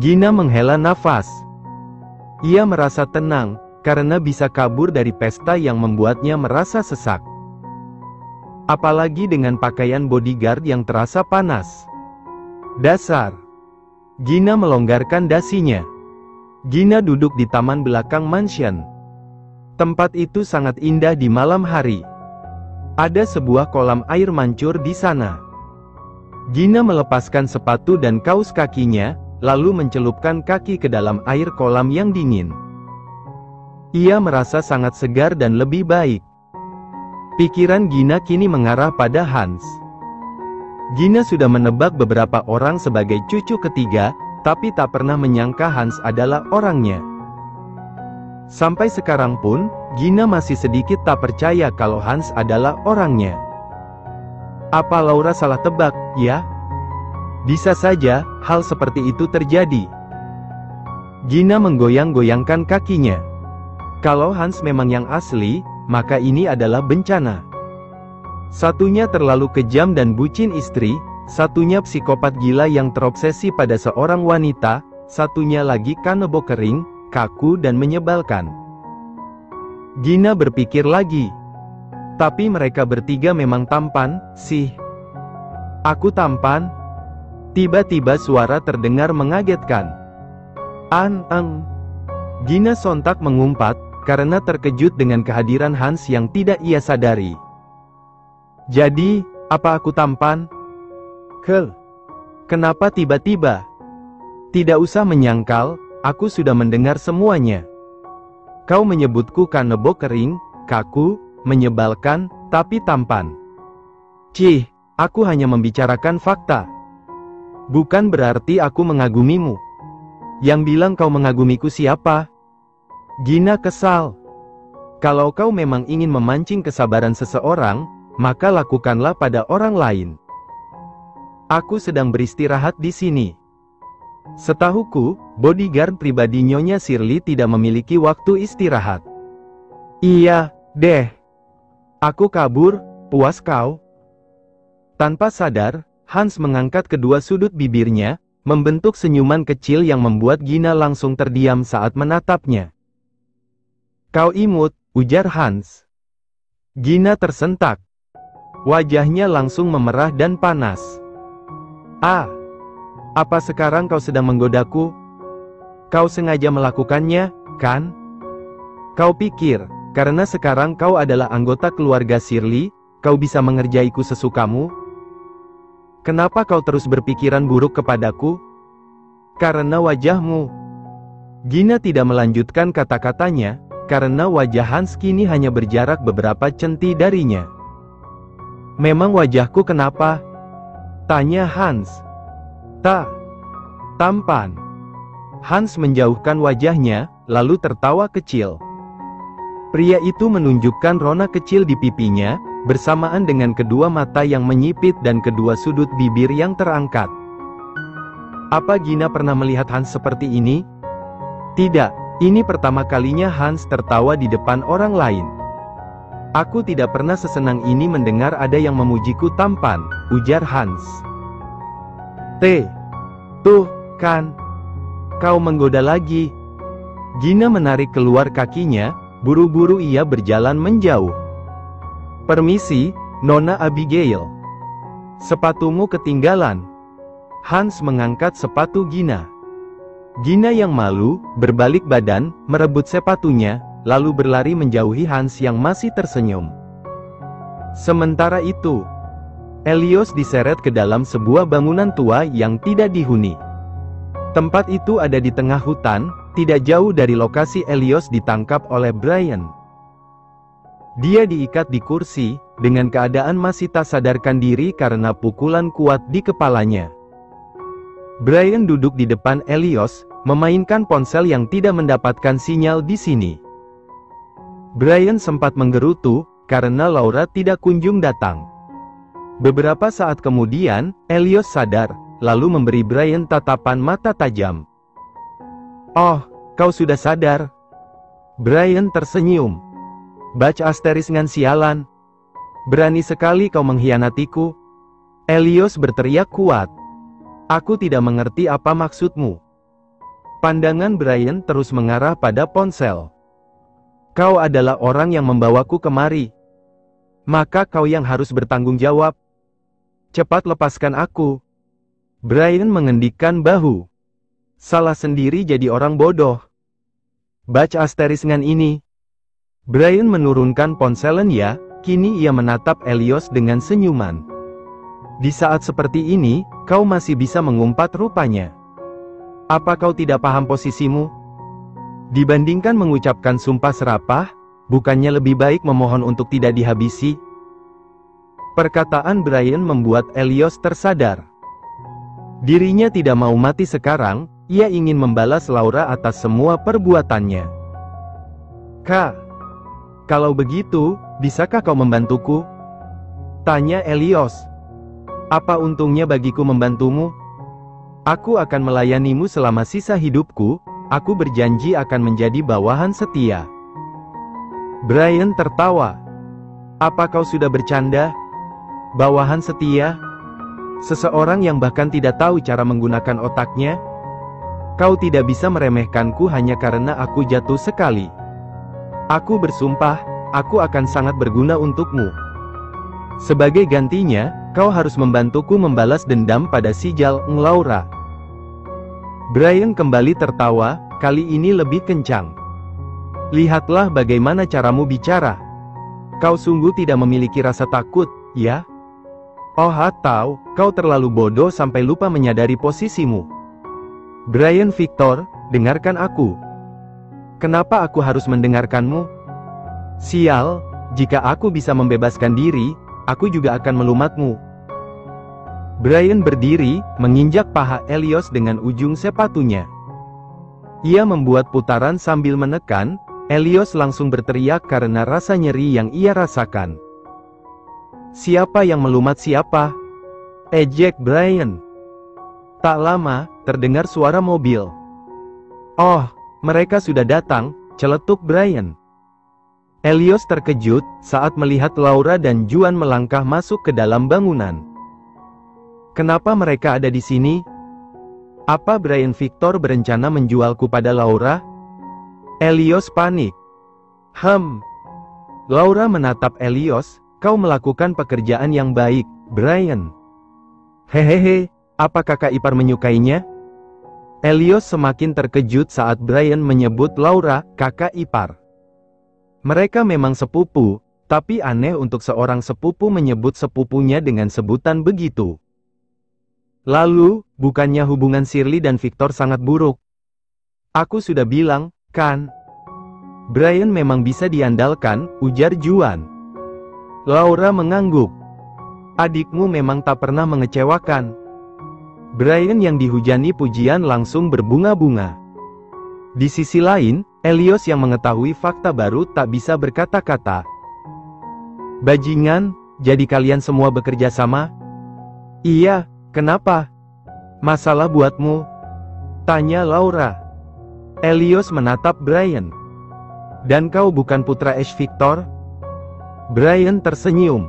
Gina menghela nafas. Ia merasa tenang, karena bisa kabur dari pesta yang membuatnya merasa sesak. Apalagi dengan pakaian bodyguard yang terasa panas. Dasar. Gina melonggarkan dasinya. Gina duduk di taman belakang mansion. Tempat itu sangat indah di malam hari. Ada sebuah kolam air mancur di sana. Gina melepaskan sepatu dan kaus kakinya, lalu mencelupkan kaki ke dalam air kolam yang dingin. Ia merasa sangat segar dan lebih baik. Pikiran Gina kini mengarah pada Hans. Gina sudah menebak beberapa orang sebagai cucu ketiga, tapi tak pernah menyangka Hans adalah orangnya. Sampai sekarang pun, Gina masih sedikit tak percaya kalau Hans adalah orangnya. Apa Laura salah tebak, ya? Bisa saja, hal seperti itu terjadi. Gina menggoyang-goyangkan kakinya. Kalau Hans memang yang asli, maka ini adalah bencana. Satunya terlalu kejam dan bucin istri, satunya psikopat gila yang terobsesi pada seorang wanita, satunya lagi kanebo kering, kaku dan menyebalkan. Gina berpikir lagi. Tapi mereka bertiga memang tampan, sih. Aku tampan? Tiba-tiba suara terdengar mengagetkan. Gina sontak mengumpat, karena terkejut dengan kehadiran Hans yang tidak ia sadari. Jadi, apa aku tampan? Kenapa tiba-tiba? Tidak usah menyangkal, aku sudah mendengar semuanya. Kau menyebutku kanebo kering, kaku, menyebalkan, tapi tampan. Cih, aku hanya membicarakan fakta. Bukan berarti aku mengagumimu. Yang bilang kau mengagumiku siapa? Gina kesal. Kalau kau memang ingin memancing kesabaran seseorang, maka lakukanlah pada orang lain. Aku sedang beristirahat di sini. Setahuku, bodyguard pribadi Nyonya Shirley tidak memiliki waktu istirahat. Iya, deh. Aku kabur, puas kau? Tanpa sadar, Hans mengangkat kedua sudut bibirnya, membentuk senyuman kecil yang membuat Gina langsung terdiam saat menatapnya. Kau imut, ujar Hans. Gina tersentak. Wajahnya langsung memerah dan panas. Apa sekarang kau sedang menggodaku? Kau sengaja melakukannya, kan? Kau pikir, karena sekarang kau adalah anggota keluarga Shirley, kau bisa mengerjaiku sesukamu? Kenapa kau terus berpikiran buruk kepadaku? Karena wajahmu. Gina tidak melanjutkan kata-katanya, karena wajah Hans kini hanya berjarak beberapa centi darinya. Memang wajahku kenapa? Tanya Hans. Tampan. Hans menjauhkan wajahnya, lalu tertawa kecil. Pria itu menunjukkan rona kecil di pipinya, bersamaan dengan kedua mata yang menyipit dan kedua sudut bibir yang terangkat. Apa Gina pernah melihat Hans seperti ini? Tidak, ini pertama kalinya Hans tertawa di depan orang lain. Aku tidak pernah sesenang ini mendengar ada yang memujiku tampan, ujar Hans. Tuh, kan? Kau menggoda lagi. Gina menarik keluar kakinya, buru-buru ia berjalan menjauh. Permisi, Nona Abigail. Sepatumu ketinggalan. Hans mengangkat sepatu Gina. Gina yang malu, berbalik badan, merebut sepatunya, lalu berlari menjauhi Hans yang masih tersenyum. Sementara itu, Elios diseret ke dalam sebuah bangunan tua yang tidak dihuni. Tempat itu ada di tengah hutan, tidak jauh dari lokasi Elios ditangkap oleh Brian. Dia diikat di kursi, dengan keadaan masih tak sadarkan diri karena pukulan kuat di kepalanya. Brian duduk di depan Elios, memainkan ponsel yang tidak mendapatkan sinyal di sini. Brian sempat menggerutu, karena Laura tidak kunjung datang. Beberapa saat kemudian, Elios sadar, lalu memberi Brian tatapan mata tajam. Oh, kau sudah sadar? Brian tersenyum. Bach asteris ngan sialan. Berani sekali kau mengkhianatiku. Elios berteriak kuat. Aku tidak mengerti apa maksudmu. Pandangan Brian terus mengarah pada ponsel. Kau adalah orang yang membawaku kemari. Maka kau yang harus bertanggung jawab. Cepat lepaskan aku. Brian mengendikkan bahu. Salah sendiri jadi orang bodoh. Baca asteriskan ini. Brian menurunkan ponselnya, kini ia menatap Helios dengan senyuman. Di saat seperti ini, kau masih bisa mengumpat rupanya. Apa kau tidak paham posisimu? Dibandingkan mengucapkan sumpah serapah, bukannya lebih baik memohon untuk tidak dihabisi? Perkataan Brian membuat Helios tersadar. Dirinya tidak mau mati sekarang, ia ingin membalas Laura atas semua perbuatannya. Kak, kalau begitu, bisakah kau membantuku? Tanya Helios. Apa untungnya bagiku membantumu? Aku akan melayanimu selama sisa hidupku, aku berjanji akan menjadi bawahan setia. Brian tertawa. Apa kau sudah bercanda? Bawahan setia? Seseorang yang bahkan tidak tahu cara menggunakan otaknya? Kau tidak bisa meremehkanku hanya karena aku jatuh sekali. Aku bersumpah, aku akan sangat berguna untukmu. Sebagai gantinya, kau harus membantuku membalas dendam pada sijal Laura. Brian kembali tertawa, kali ini lebih kencang. Lihatlah bagaimana caramu bicara. Kau sungguh tidak memiliki rasa takut, ya? Oh atau, kau terlalu bodoh sampai lupa menyadari posisimu. Brian Victor, dengarkan aku. Kenapa aku harus mendengarkanmu? Sial, jika aku bisa membebaskan diri, aku juga akan melumatmu. Brian berdiri, menginjak paha Helios dengan ujung sepatunya. Ia membuat putaran sambil menekan, Helios langsung berteriak karena rasa nyeri yang ia rasakan. Siapa yang melumat siapa? Ejek Brian. Tak lama, terdengar suara mobil. Oh, mereka sudah datang, celetuk Brian. Helios terkejut saat melihat Laura dan Juan melangkah masuk ke dalam bangunan. Kenapa mereka ada di sini? Apa Brian Victor berencana menjualku pada Laura? Helios panik. Laura menatap Helios, kau melakukan pekerjaan yang baik, Brian. Hehehe, apa kakak ipar menyukainya? Helios semakin terkejut saat Brian menyebut Laura, kakak ipar. Mereka memang sepupu, tapi aneh untuk seorang sepupu menyebut sepupunya dengan sebutan begitu. Lalu, bukannya hubungan Shirley dan Victor sangat buruk? Aku sudah bilang, kan? Brian memang bisa diandalkan, ujar Juan. Laura mengangguk. Adikmu memang tak pernah mengecewakan. Brian yang dihujani pujian langsung berbunga-bunga. Di sisi lain, Helios yang mengetahui fakta baru tak bisa berkata-kata. Bajingan, jadi kalian semua bekerja sama? Iya. Kenapa? Masalah buatmu? Tanya Laura. Helios menatap Brian. Dan kau bukan putra Ash Victor? Brian tersenyum.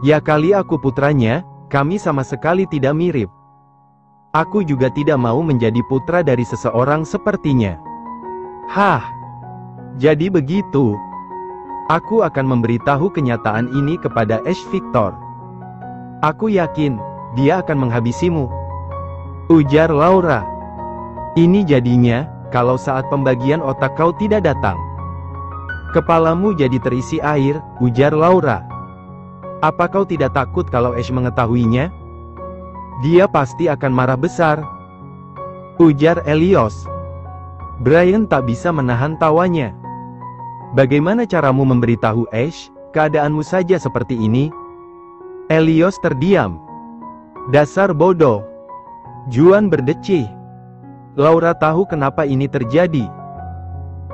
Ya kali aku putranya, kami sama sekali tidak mirip. Aku juga tidak mau menjadi putra dari seseorang sepertinya. Hah? Jadi begitu. Aku akan memberitahu kenyataan ini kepada Ash Victor. Aku yakin dia akan menghabisimu, ujar Laura. Ini jadinya, kalau saat pembagian otak kau tidak datang. Kepalamu jadi terisi air, ujar Laura. Apa kau tidak takut kalau Ash mengetahuinya? Dia pasti akan marah besar, ujar Helios. Brian tak bisa menahan tawanya. Bagaimana caramu memberitahu Ash, keadaanmu saja seperti ini? Helios terdiam. Dasar bodoh. Juan berdecih. Laura tahu kenapa ini terjadi.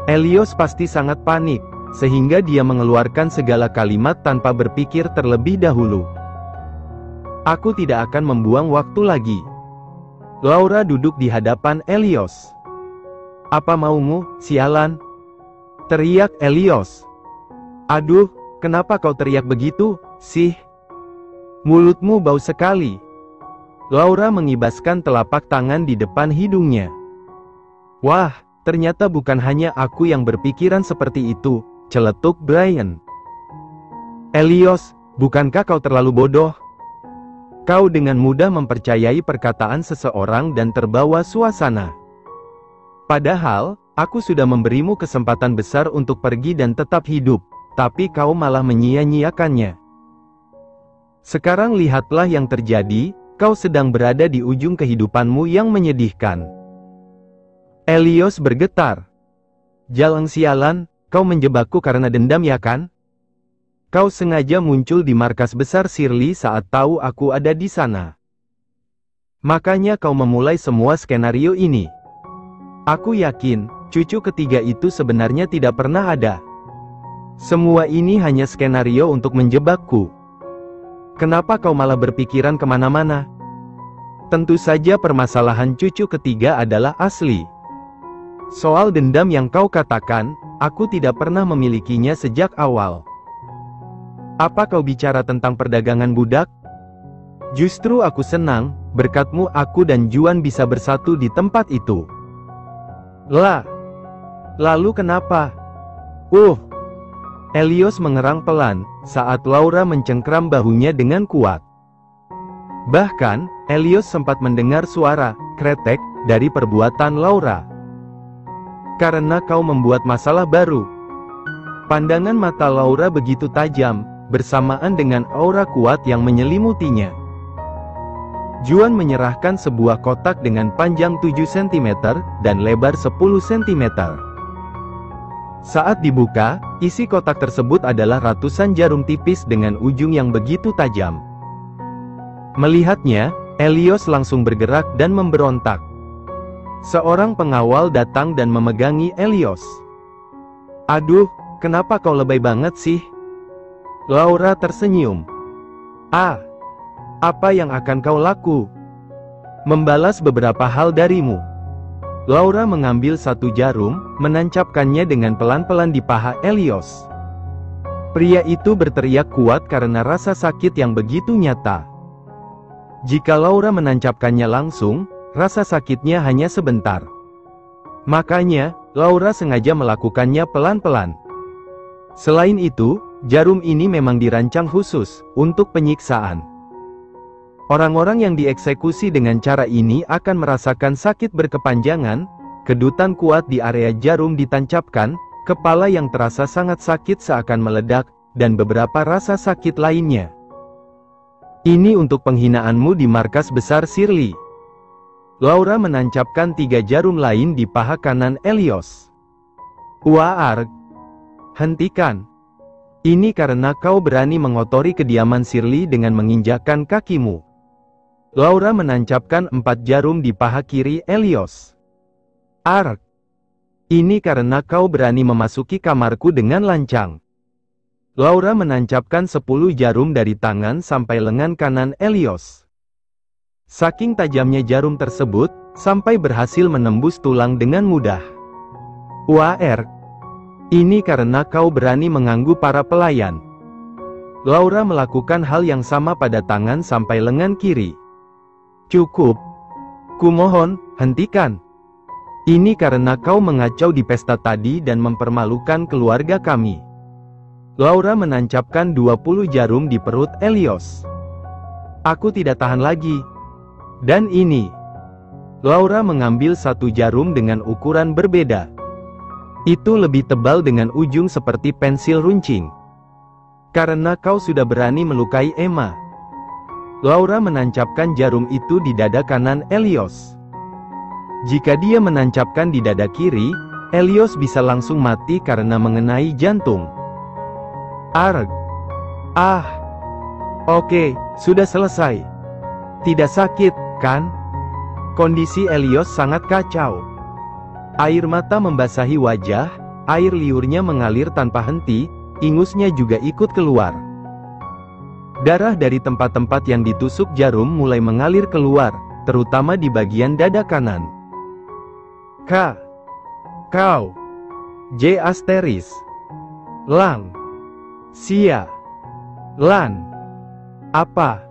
Helios pasti sangat panik, sehingga dia mengeluarkan segala kalimat tanpa berpikir terlebih dahulu. Aku tidak akan membuang waktu lagi. Laura duduk di hadapan Helios. Apa maumu, sialan? Teriak Helios. Aduh, kenapa kau teriak begitu, sih? Mulutmu bau sekali. Laura mengibaskan telapak tangan di depan hidungnya. Wah, ternyata bukan hanya aku yang berpikiran seperti itu, celetuk Brian. Elios, bukankah kau terlalu bodoh? Kau dengan mudah mempercayai perkataan seseorang dan terbawa suasana. Padahal, aku sudah memberimu kesempatan besar untuk pergi dan tetap hidup, tapi kau malah menyia-nyiakannya. Sekarang lihatlah yang terjadi, kau sedang berada di ujung kehidupanmu yang menyedihkan. Elios bergetar. Jalang sialan, kau menjebakku karena dendam ya kan? Kau sengaja muncul di markas besar Shirley saat tahu aku ada di sana. Makanya kau memulai semua skenario ini. Aku yakin, cucu ketiga itu sebenarnya tidak pernah ada. Semua ini hanya skenario untuk menjebakku. Kenapa kau malah berpikiran kemana-mana? Tentu saja permasalahan cucu ketiga adalah asli. Soal dendam yang kau katakan, aku tidak pernah memilikinya sejak awal. Apa kau bicara tentang perdagangan budak? Justru aku senang, berkatmu aku dan Juan bisa bersatu di tempat itu. Lalu kenapa? Elios mengerang pelan, saat Laura mencengkram bahunya dengan kuat. Bahkan, Elios sempat mendengar suara kretek dari perbuatan Laura. Karena kau membuat masalah baru. Pandangan mata Laura begitu tajam, bersamaan dengan aura kuat yang menyelimutinya. Juan menyerahkan sebuah kotak dengan panjang 7 cm dan lebar 10 cm. Saat dibuka, isi kotak tersebut adalah ratusan jarum tipis dengan ujung yang begitu tajam. Melihatnya, Elios langsung bergerak dan memberontak. Seorang pengawal datang dan memegangi Elios. Aduh, kenapa kau lebay banget sih? Laura tersenyum. Apa yang akan kau laku? Membalas beberapa hal darimu. Laura mengambil satu jarum, menancapkannya dengan pelan-pelan di paha Elios. Pria itu berteriak kuat karena rasa sakit yang begitu nyata. Jika Laura menancapkannya langsung, rasa sakitnya hanya sebentar. Makanya, Laura sengaja melakukannya pelan-pelan. Selain itu, jarum ini memang dirancang khusus untuk penyiksaan. Orang-orang yang dieksekusi dengan cara ini akan merasakan sakit berkepanjangan, kedutan kuat di area jarum ditancapkan, kepala yang terasa sangat sakit seakan meledak, dan beberapa rasa sakit lainnya. Ini untuk penghinaanmu di markas besar Shirley. Laura menancapkan 3 jarum lain di paha kanan Elios. Arg. Hentikan. Ini karena kau berani mengotori kediaman Shirley dengan menginjakkan kakimu. Laura menancapkan 4 jarum di paha kiri Elios. Arg. Ini karena kau berani memasuki kamarku dengan lancang. Laura menancapkan 10 jarum dari tangan sampai lengan kanan Elios. Saking tajamnya jarum tersebut, sampai berhasil menembus tulang dengan mudah. Arg. Ini karena kau berani mengganggu para pelayan. Laura melakukan hal yang sama pada tangan sampai lengan kiri. Cukup. Kumohon, hentikan. Ini karena kau mengacau di pesta tadi dan mempermalukan keluarga kami. Laura menancapkan 20 jarum di perut Elios. Aku tidak tahan lagi. Dan ini. Laura mengambil satu jarum dengan ukuran berbeda. Itu lebih tebal dengan ujung seperti pensil runcing. Karena kau sudah berani melukai Emma. Laura menancapkan jarum itu di dada kanan Elios. Jika dia menancapkan di dada kiri, Elios bisa langsung mati karena mengenai jantung. Arg. Oke, sudah selesai. Tidak sakit, kan? Kondisi Elios sangat kacau. Air mata membasahi wajah, air liurnya mengalir tanpa henti, ingusnya juga ikut keluar. Darah dari tempat-tempat yang ditusuk jarum mulai mengalir keluar, terutama di bagian dada kanan. Kau. J asteris. Lang. Sia. Lan. Apa?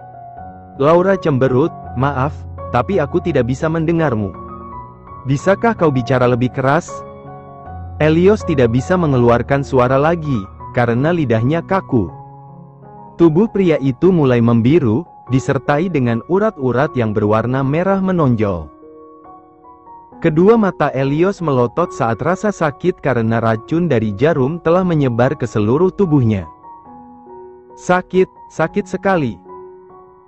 Laura cemberut, maaf, tapi aku tidak bisa mendengarmu. Bisakah kau bicara lebih keras? Helios tidak bisa mengeluarkan suara lagi, karena lidahnya kaku. Tubuh pria itu mulai membiru, disertai dengan urat-urat yang berwarna merah menonjol. Kedua mata Helios melotot saat rasa sakit karena racun dari jarum telah menyebar ke seluruh tubuhnya. Sakit, sakit sekali.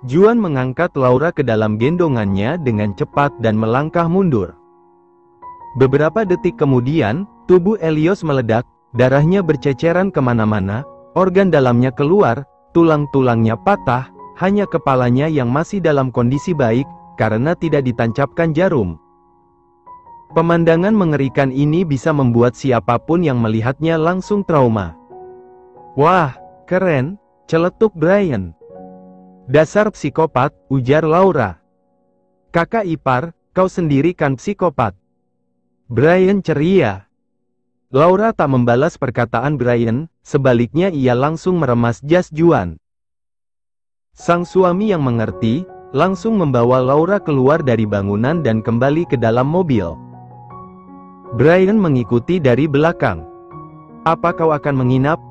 Juan mengangkat Laura ke dalam gendongannya dengan cepat dan melangkah mundur. Beberapa detik kemudian, tubuh Helios meledak, darahnya berceceran kemana-mana, organ dalamnya keluar, tulang-tulangnya patah, hanya kepalanya yang masih dalam kondisi baik, karena tidak ditancapkan jarum. Pemandangan mengerikan ini bisa membuat siapapun yang melihatnya langsung trauma. Wah, keren, celetuk Brian. Dasar psikopat, ujar Laura. Kakak ipar, kau sendiri kan psikopat. Brian ceria. Laura tak membalas perkataan Brian, sebaliknya ia langsung meremas jas Juan. Sang suami yang mengerti, langsung membawa Laura keluar dari bangunan dan kembali ke dalam mobil. Brian mengikuti dari belakang. Apa kau akan menginap?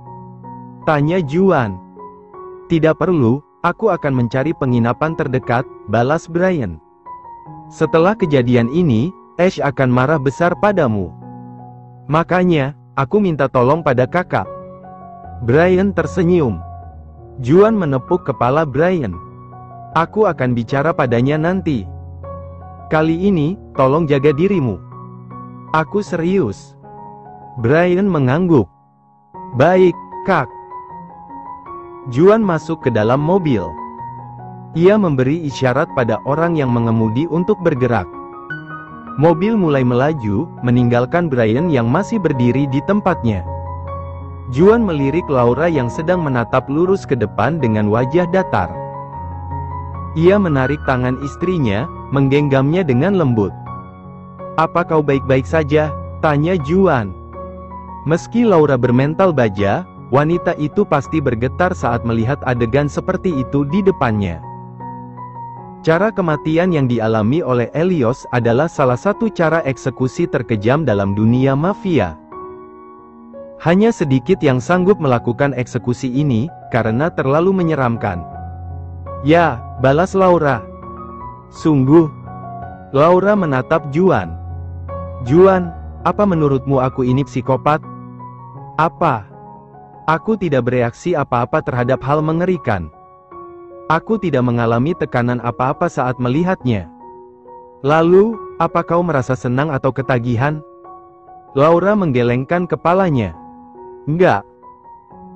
Tanya Juan. Tidak perlu, aku akan mencari penginapan terdekat, balas Brian. Setelah kejadian ini, Ash akan marah besar padamu. Makanya, aku minta tolong pada kakak. Brian tersenyum. Juan menepuk kepala Brian. Aku akan bicara padanya nanti. Kali ini, tolong jaga dirimu. Aku serius. Brian mengangguk. Baik, Kak. Juan masuk ke dalam mobil. Ia memberi isyarat pada orang yang mengemudi untuk bergerak. Mobil mulai melaju, meninggalkan Brian yang masih berdiri di tempatnya. Juan melirik Laura yang sedang menatap lurus ke depan dengan wajah datar. Ia menarik tangan istrinya, menggenggamnya dengan lembut. Apa kau baik-baik saja? Tanya Juan. Meski Laura bermental baja, wanita itu pasti bergetar saat melihat adegan seperti itu di depannya. Cara kematian yang dialami oleh Helios adalah salah satu cara eksekusi terkejam dalam dunia mafia. Hanya sedikit yang sanggup melakukan eksekusi ini, karena terlalu menyeramkan. Ya, balas Laura. Sungguh. Laura menatap Juan. Juan, apa menurutmu aku ini psikopat? Apa? Aku tidak bereaksi apa-apa terhadap hal mengerikan. Aku tidak mengalami tekanan apa-apa saat melihatnya. Lalu, apa kau merasa senang atau ketagihan? Laura menggelengkan kepalanya. Enggak.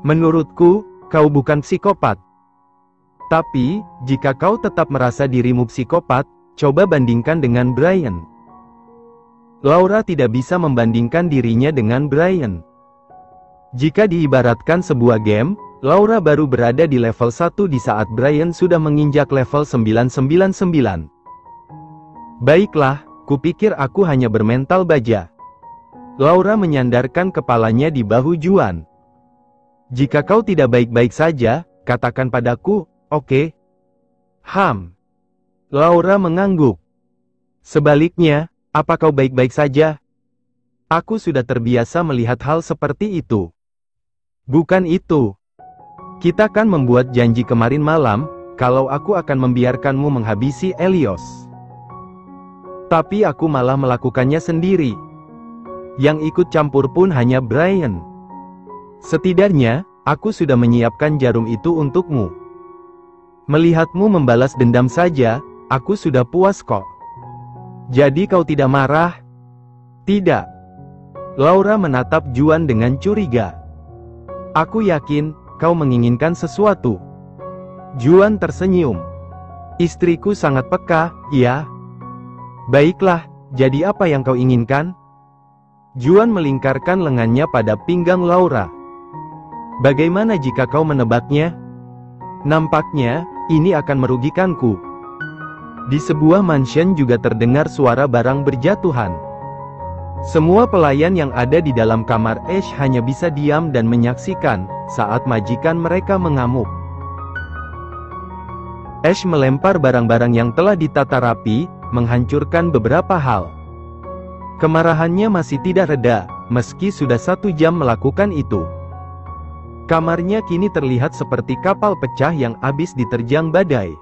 Menurutku, kau bukan psikopat. Tapi, jika kau tetap merasa dirimu psikopat, coba bandingkan dengan Brian. Laura tidak bisa membandingkan dirinya dengan Brian. Jika diibaratkan sebuah game, Laura baru berada di level 1 di saat Brian sudah menginjak level 999. Baiklah, kupikir aku hanya bermental baja. Laura menyandarkan kepalanya di bahu Juan. Jika kau tidak baik-baik saja, katakan padaku, oke? Laura mengangguk. Sebaliknya, apa kau baik-baik saja? Aku sudah terbiasa melihat hal seperti itu. Bukan itu. Kita kan membuat janji kemarin malam, kalau aku akan membiarkanmu menghabisi Helios. Tapi aku malah melakukannya sendiri. Yang ikut campur pun hanya Brian. Setidaknya, aku sudah menyiapkan jarum itu untukmu. Melihatmu membalas dendam saja, aku sudah puas kok. Jadi kau tidak marah? Tidak. Laura menatap Juan dengan curiga. Aku yakin, kau menginginkan sesuatu. Juan tersenyum. Istriku sangat peka, ya. Baiklah, jadi apa yang kau inginkan? Juan melingkarkan lengannya pada pinggang Laura. Bagaimana jika kau menebaknya? Nampaknya, ini akan merugikanku. Di sebuah mansion juga terdengar suara barang berjatuhan. Semua pelayan yang ada di dalam kamar Ash hanya bisa diam dan menyaksikan saat majikan mereka mengamuk. Ash melempar barang-barang yang telah ditata rapi, menghancurkan beberapa hal. Kemarahannya masih tidak reda, meski sudah 1 jam melakukan itu. Kamarnya kini terlihat seperti kapal pecah yang habis diterjang badai.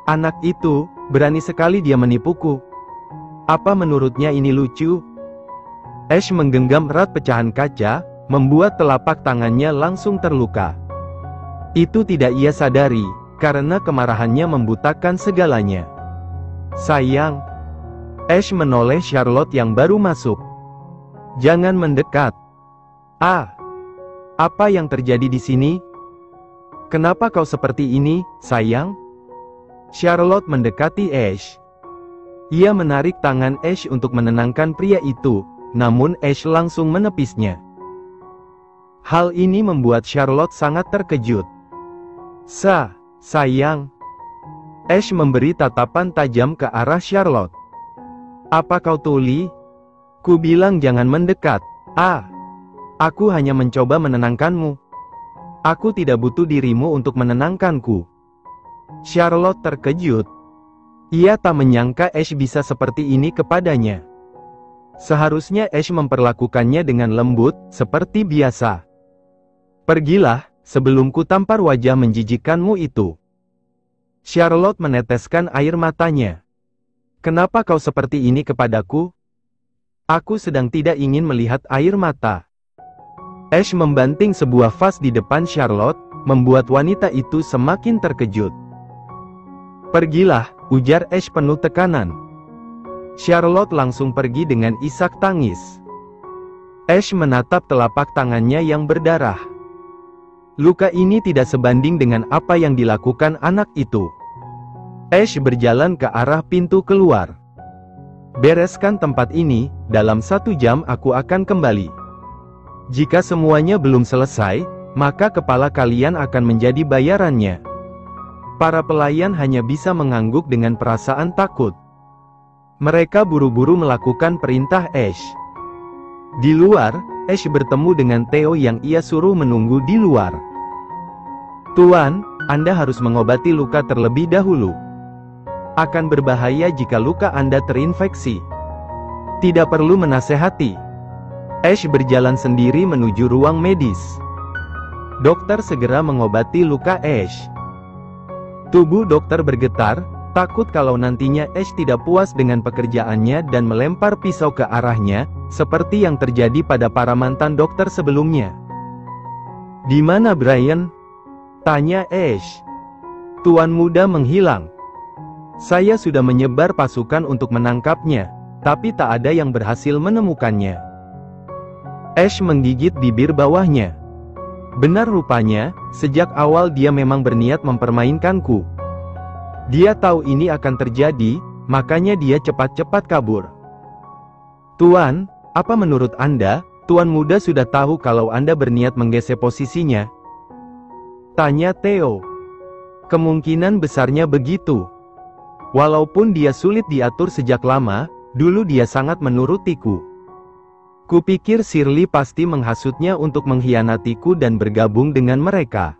Anak itu, berani sekali dia menipuku. Apa menurutnya ini lucu? Ash menggenggam erat pecahan kaca, membuat telapak tangannya langsung terluka. Itu tidak ia sadari, karena kemarahannya membutakan segalanya. Sayang. Ash menoleh Charlotte yang baru masuk. Jangan mendekat. Apa yang terjadi di sini? Kenapa kau seperti ini, sayang? Charlotte mendekati Ash. Ia menarik tangan Ash untuk menenangkan pria itu, namun Ash langsung menepisnya. Hal ini membuat Charlotte sangat terkejut. Sayang. Ash memberi tatapan tajam ke arah Charlotte. Apa kau tuli? Ku bilang jangan mendekat. Aku hanya mencoba menenangkanmu. Aku tidak butuh dirimu untuk menenangkanku. Charlotte terkejut. Ia tak menyangka Ash bisa seperti ini kepadanya. Seharusnya Ash memperlakukannya dengan lembut, seperti biasa. Pergilah, sebelum ku tampar wajah menjijikkanmu itu. Charlotte meneteskan air matanya. Kenapa kau seperti ini kepadaku? Aku sedang tidak ingin melihat air mata. Ash membanting sebuah vas di depan Charlotte, membuat wanita itu semakin terkejut. Pergilah, ujar Ash penuh tekanan. Charlotte langsung pergi dengan isak tangis. Ash menatap telapak tangannya yang berdarah. Luka ini tidak sebanding dengan apa yang dilakukan anak itu. Ash berjalan ke arah pintu keluar. Bereskan tempat ini, dalam 1 jam aku akan kembali. Jika semuanya belum selesai, maka kepala kalian akan menjadi bayarannya. Para pelayan hanya bisa mengangguk dengan perasaan takut. Mereka buru-buru melakukan perintah Ash. Di luar, Ash bertemu dengan Theo yang ia suruh menunggu di luar. Tuan, Anda harus mengobati luka terlebih dahulu. Akan berbahaya jika luka Anda terinfeksi. Tidak perlu menasehati. Ash berjalan sendiri menuju ruang medis. Dokter segera mengobati luka Ash. Tubuh dokter bergetar, takut kalau nantinya Ash tidak puas dengan pekerjaannya dan melempar pisau ke arahnya, seperti yang terjadi pada para mantan dokter sebelumnya. Di mana Brian? Tanya Ash. Tuan muda menghilang. Saya sudah menyebar pasukan untuk menangkapnya, tapi tak ada yang berhasil menemukannya. Ash menggigit bibir bawahnya. Benar rupanya, sejak awal dia memang berniat mempermainkanku. Dia tahu ini akan terjadi, makanya dia cepat-cepat kabur. Tuan, apa menurut Anda, Tuan muda sudah tahu kalau Anda berniat menggeser posisinya? Tanya Theo. Kemungkinan besarnya begitu. Walaupun dia sulit diatur sejak lama, dulu dia sangat menurutiku. Kupikir Shirley pasti menghasutnya untuk mengkhianatiku dan bergabung dengan mereka.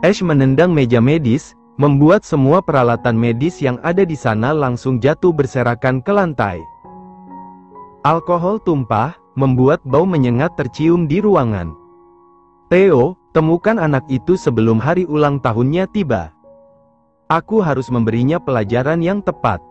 Ash menendang meja medis, membuat semua peralatan medis yang ada di sana langsung jatuh berserakan ke lantai. Alkohol tumpah, membuat bau menyengat tercium di ruangan. Theo, temukan anak itu sebelum hari ulang tahunnya tiba. Aku harus memberinya pelajaran yang tepat.